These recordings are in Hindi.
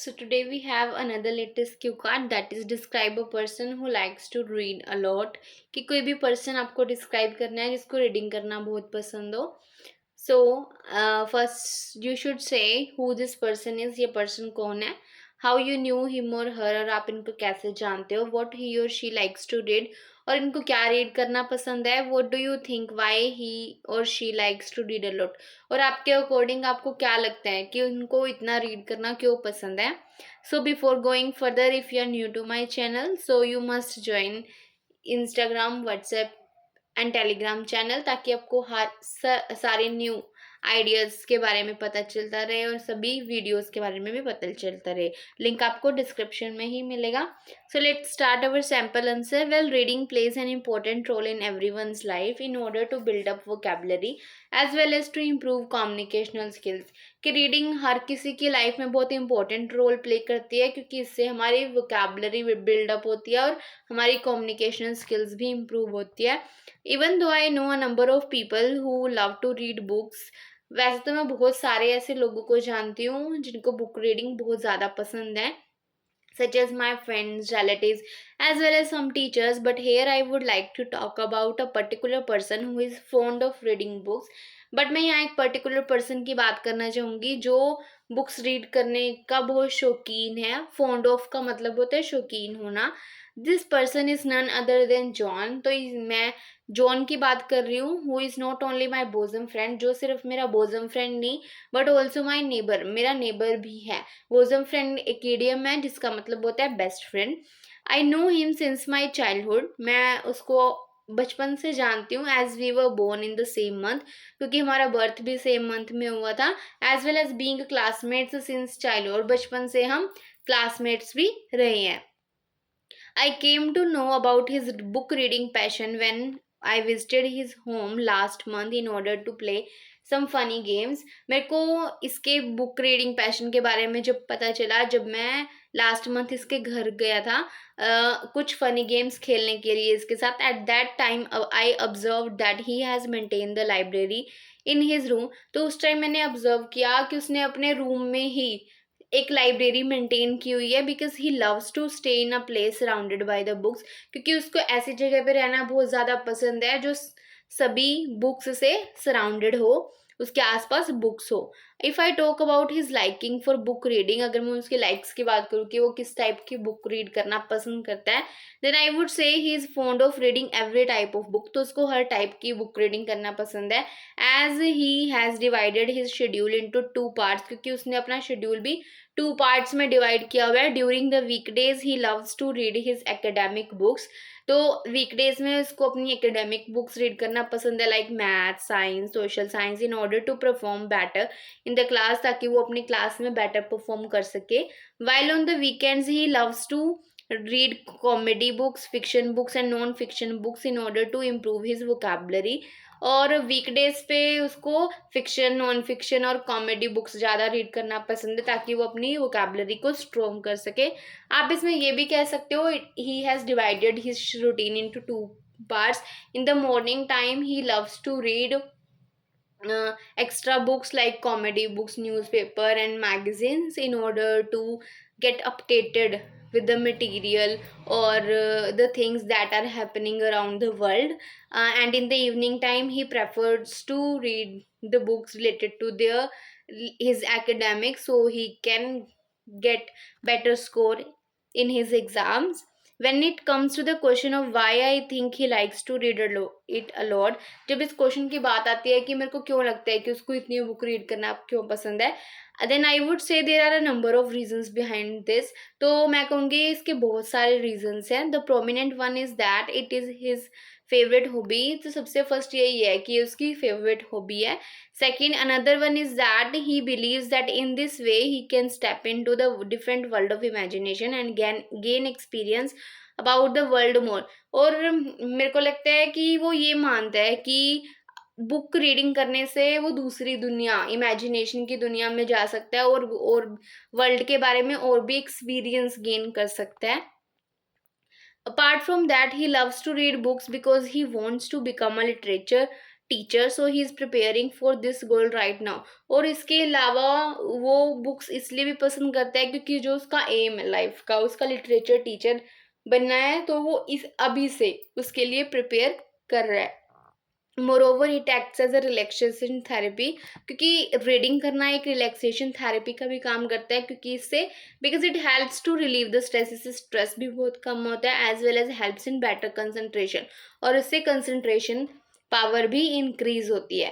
So today we have another latest cue card that is describe a person who likes to read a lot. कि कोई भी person आपको describe करना है जिसको reading करना बहुत पसंद हो. So first you should say who this person is. ये person कौन है? How you knew him or her और आप इनको कैसे जानते हो? What he or she likes to read और इनको क्या रीड करना पसंद है. What do you think why he or she likes to read a lot? और आपके अकॉर्डिंग आपको क्या लगता है कि उनको इतना रीड करना क्यों पसंद है. So before going further, if you are new to my channel, so you must join Instagram, WhatsApp and Telegram channel, ताकि आपको हर सारे न्यू आइडियाज़ के बारे में पता चलता रहे और सभी वीडियोस के बारे में भी पता चलता रहे. लिंक आपको डिस्क्रिप्शन में ही मिलेगा. So let's start our sample answer. Well, reading plays an important role in everyone's life in order to build up vocabulary as well as to improve communicational skills. कि रीडिंग हर किसी की लाइफ में बहुत इंपॉर्टेंट रोल प्ले करती है, क्योंकि इससे हमारी वोकैबुलरी बिल्डअप होती है और हमारी कम्युनिकेशनल स्किल्स भी इम्प्रूव होती है. Even though I know a number of people who love to read books. वैसे तो मैं बहुत सारे ऐसे लोगों को जानती हूँ जिनको बुक रीडिंग बहुत ज़्यादा पसंद है, such as my friends, relatives, as well as some teachers. But here I would like to talk about a particular person who is fond of reading books. But मैं यहाँ एक पर्टिकुलर पर्सन की बात करना चाहूँगी जो बुक्स रीड करने का बहुत शौकीन है. फोन्ड ऑफ का मतलब होता है शौकीन होना. This person is none other than John. तो मैं जॉन की बात कर रही हूँ, who is not only my bosom friend, जो सिर्फ मेरा बोजम फ्रेंड नहीं बट ऑल्सो माई नेबर, मेरा नेबर भी है. बोजम फ्रेंड एक इडियम है जिसका मतलब होता है best friend. I know him since my childhood. मैं उसको बचपन से जानती हूँ. As we were born in the same month, क्योंकि हमारा बर्थ भी सेम मंथ में हुआ था. As well as being classmates since childhood, बचपन से हम क्लासमेट्स भी रहे हैं. I came to know about his book reading passion when I visited his home last month in order to play some funny games. मेरे को इसके बुक रीडिंग पैशन के बारे में जब पता चला, जब मैं लास्ट मंथ इसके घर गया था कुछ फनी गेम्स खेलने के लिए इसके साथ. At that time I observe that he has maintain the library in his room. तो उस टाइम मैंने ऑब्जर्व किया कि उसने अपने रूम में ही एक लाइब्रेरी मेंटेन की हुई है, because he loves to stay in a place surrounded by the books. क्योंकि उसको ऐसी जगह पे रहना बहुत ज़्यादा पसंद है जो सभी बुक्स से सराउंडेड हो, उसके आसपास बुक्स हो. If I talk about his liking for book reading, अगर मैं उसके लाइक्स की बात करूँ कि वो किस टाइप की बुक रीड करना पसंद करता है, then I would say he is fond of reading every type of book. तो उसको हर टाइप की बुक रीडिंग करना पसंद है. As he has divided his schedule into 2 parts, क्योंकि उसने अपना शेड्यूल भी 2 पार्ट्स में डिवाइड किया हुआ है. During the weekdays he loves to read his academic books. तो वीकडेज में उसको अपनी एकेडमिक बुक्स रीड करना पसंद है, like math, science, social science, in order to perform better in the class, ताकि वो अपनी क्लास में बेटर परफॉर्म कर सके. While on the weekends he loves to read comedy books, fiction books and non fiction books in order to improve his vocabulary. और वीकडेज पे उसको फिक्शन, नॉन फिक्शन और कॉमेडी बुक्स ज़्यादा रीड करना पसंद है, ताकि वो अपनी वोकैबुलरी को स्ट्रॉन्ग कर सके. आप इसमें ये भी कह सकते हो he has divided his routine into 2 parts. In the morning time he loves to read extra books like comedy books, newspaper and magazines in order to get updated with the material or the things that are happening around the world. And in the evening time he prefers to read the books related to his academics, so he can get better score in his exams. When it comes to the question of why I think he likes to read it a lot, जब इस क्वेश्चन की बात आती है कि मेरे को क्यों लगता है कि उसको इतनी बुक रीड करना क्यों पसंद है, then I would say there are a number of reasons behind this. तो मैं कहूँगी इसके बहुत सारे रीजन्स हैं. The prominent one is that it is his favourite hobby. तो सबसे फर्स्ट यही है कि उसकी फेवरेट हॉबी है. Second, another one is that he believes that in this way he can step into the different world of imagination and gain experience about the world more. और मेरे को लगता है कि वो ये मानता है कि बुक रीडिंग करने से वो दूसरी दुनिया, इमेजिनेशन की दुनिया में जा सकता है और वर्ल्ड के बारे में और भी एक्सपीरियंस गेन कर सकता है. Apart from that, he loves to read books because he wants to become a literature teacher, so he is preparing for this goal right now. और इसके अलावा वो बुक्स इसलिए भी पसंद करता है क्योंकि जो उसका एम है लाइफ का, उसका लिटरेचर टीचर बनना है, तो वो इस अभी से उसके लिए प्रिपेयर कर रहा है। Moreover it acts as a relaxation therapy, क्योंकि रीडिंग करना एक रिलैक्सेशन थेरेपी का भी काम करता है, क्योंकि इससे because it helps to relieve the stress, इससे स्ट्रेस भी बहुत कम होता है, as well as helps in better concentration, और इससे कंसंट्रेशन पावर भी इंक्रीज होती है।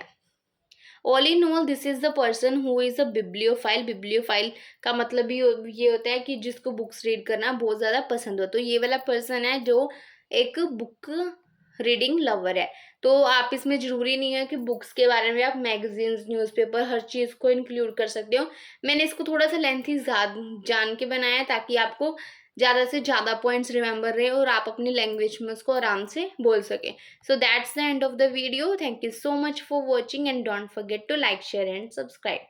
All in all this is the person who is a bibliophile. Bibliophile का मतलब ही ये होता है कि जिसको बुक्स रीड करना बहुत ज़्यादा पसंद हो, तो ये वाला पर्सन है जो एक बुक रीडिंग लवर है। तो आप इसमें ज़रूरी नहीं है कि बुक्स के बारे में आप मैगजीन्स, न्यूज़पेपर, हर चीज़ को इंक्लूड कर सकते हो। मैंने इसको थोड़ा सा लेंथी जान के बनाया है ताकि आपको ज़्यादा से ज़्यादा पॉइंट्स रिमेंबर रहे और आप अपनी लैंग्वेज में उसको आराम से बोल सकें। So that's the end of the video. Thank you so much for watching and don't forget to like, share and subscribe.